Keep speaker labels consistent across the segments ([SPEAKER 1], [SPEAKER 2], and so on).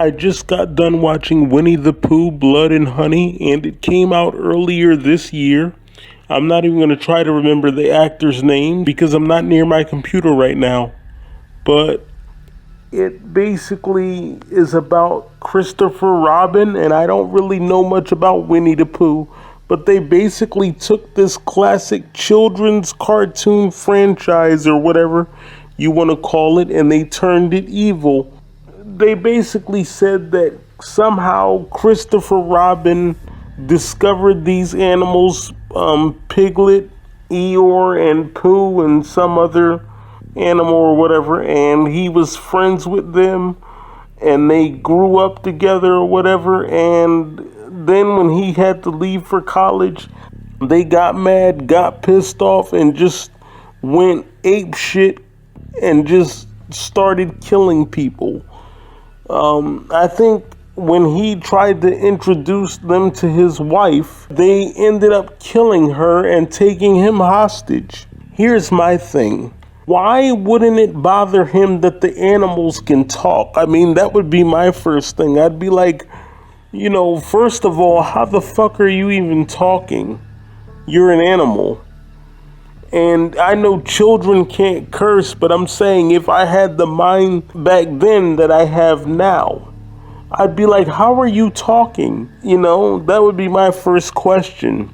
[SPEAKER 1] I just got done watching Winnie the Pooh, Blood and Honey, and it came out earlier this year. I'm not even going to try to remember the actor's name because I'm not near my computer right now. But it basically is about Christopher Robin, and I don't really know much about Winnie the Pooh, but they basically took this classic children's cartoon franchise or whatever you want to call it, and they turned it evil. They basically said that somehow Christopher Robin discovered these animals, Piglet, Eeyore, and Pooh, and some other animal or whatever, and he was friends with them, and they grew up together or whatever, and then when he had to leave for college, they got mad, got pissed off, and just went ape shit and just started killing people. I think when he tried to introduce them to his wife, they ended up killing her and taking him hostage. Here's my thing. Why wouldn't it bother him that the animals can talk? I mean, that would be my first thing. I'd be like, first of all, how the fuck are you even talking? You're an animal. And I know children can't curse, but I'm saying if I had the mind back then that I have now, I'd be like, how are you talking? That would be my first question.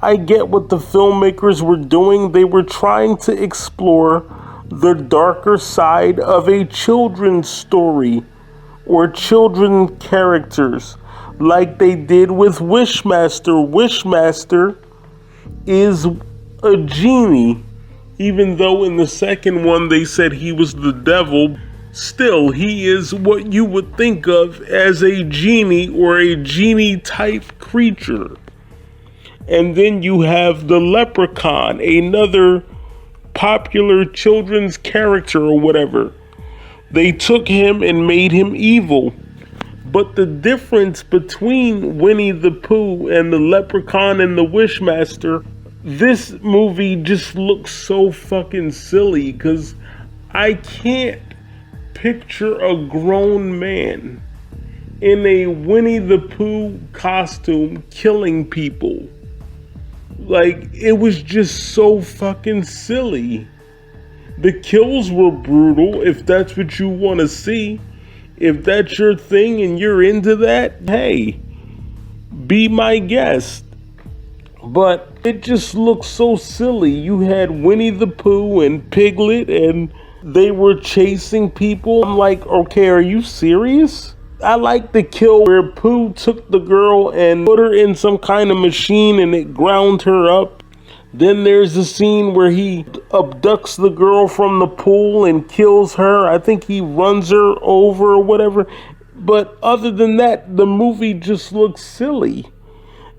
[SPEAKER 1] I get what the filmmakers were doing. They were trying to explore the darker side of a children's story or children characters, like they did with Wishmaster. Wishmaster is a genie, even though in the second one they said he was the devil. Still, he is what you would think of as a genie or a genie type creature. And then you have the leprechaun, another popular children's character or whatever. They took him and made him evil. But the difference between Winnie the Pooh and the leprechaun and the Wishmaster, this movie just looks so fucking silly because I can't picture a grown man in a Winnie the Pooh costume killing people. Like, it was just so fucking silly. The kills were brutal, if that's what you want to see. If that's your thing and you're into that, hey, be my guest. But it just looks so silly. You had Winnie the Pooh and Piglet, and they were chasing people. I'm like, okay, are you serious? I like the kill where Pooh took the girl and put her in some kind of machine and it ground her up. Then there's the scene where he abducts the girl from the pool and kills her. I think he runs her over or whatever. But other than that, the movie just looks silly.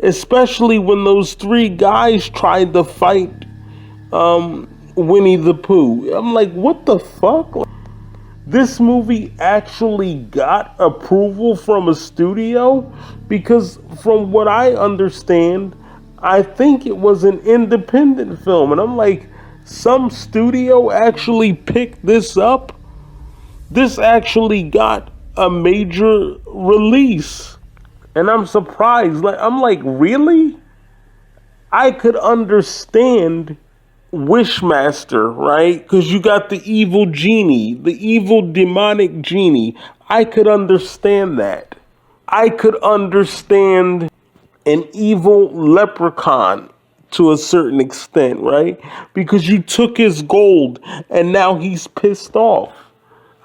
[SPEAKER 1] Especially when those three guys tried to fight Winnie the Pooh. I'm like, what the fuck? This movie actually got approval from a studio? Because from what I understand, I think it was an independent film. And I'm like, some studio actually picked this up? This actually got a major release. And I'm surprised. I'm like, really? I could understand Wishmaster, right? Because you got the evil genie, the evil demonic genie. I could understand that. I could understand an evil leprechaun to a certain extent, right? Because you took his gold and now he's pissed off.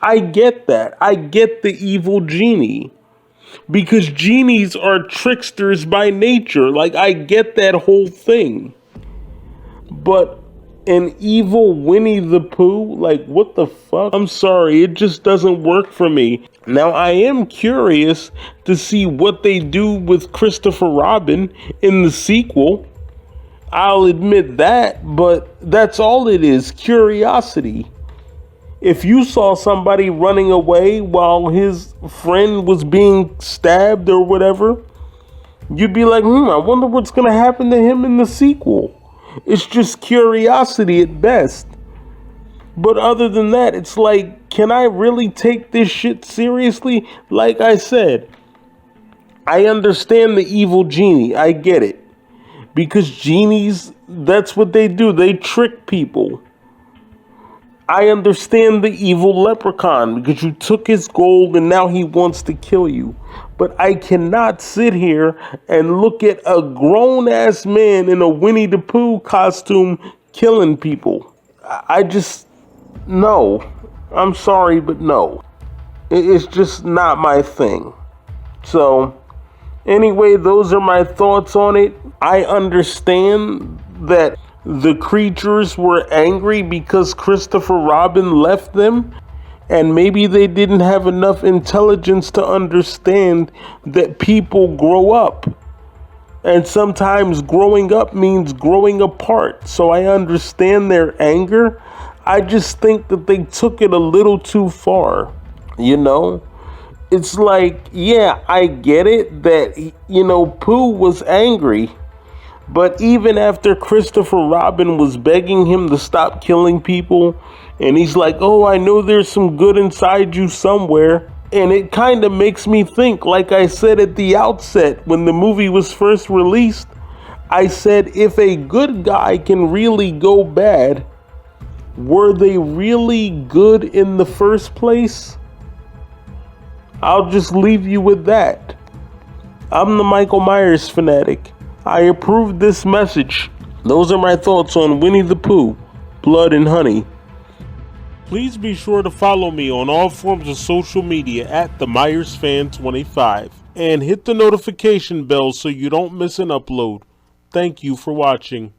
[SPEAKER 1] I get that. I get the evil genie. Because genies are tricksters by nature. Like, I get that whole thing. But an evil Winnie the Pooh? Like, what the fuck? I'm sorry, it just doesn't work for me. Now, I am curious to see what they do with Christopher Robin in the sequel. I'll admit that, but that's all it is, curiosity. If you saw somebody running away while his friend was being stabbed or whatever, you'd be like, I wonder what's going to happen to him in the sequel. It's just curiosity at best. But other than that, it's like, can I really take this shit seriously? Like I said, I understand the evil genie. I get it. Because genies, that's what they do. They trick people. I understand the evil leprechaun because you took his gold and now he wants to kill you. But I cannot sit here and look at a grown-ass man in a Winnie the Pooh costume killing people. I just, no. I'm sorry, but no. It's just not my thing. So, anyway, those are my thoughts on it. I understand that the creatures were angry because Christopher Robin left them, and maybe they didn't have enough intelligence to understand that people grow up. And sometimes growing up means growing apart. So I understand their anger. I just think that they took it a little too far, you know? It's like, yeah, I get it that, Pooh was angry. But even after Christopher Robin was begging him to stop killing people, and he's like, oh, I know there's some good inside you somewhere. And it kind of makes me think, like I said at the outset when the movie was first released, I said, if a good guy can really go bad, were they really good in the first place? I'll just leave you with that. I'm the Michael Myers fanatic. I approve this message. Those are my thoughts on Winnie the Pooh, Blood and Honey. Please be sure to follow me on all forms of social media at the Myers Fan 25 and hit the notification bell so you don't miss an upload. Thank you for watching.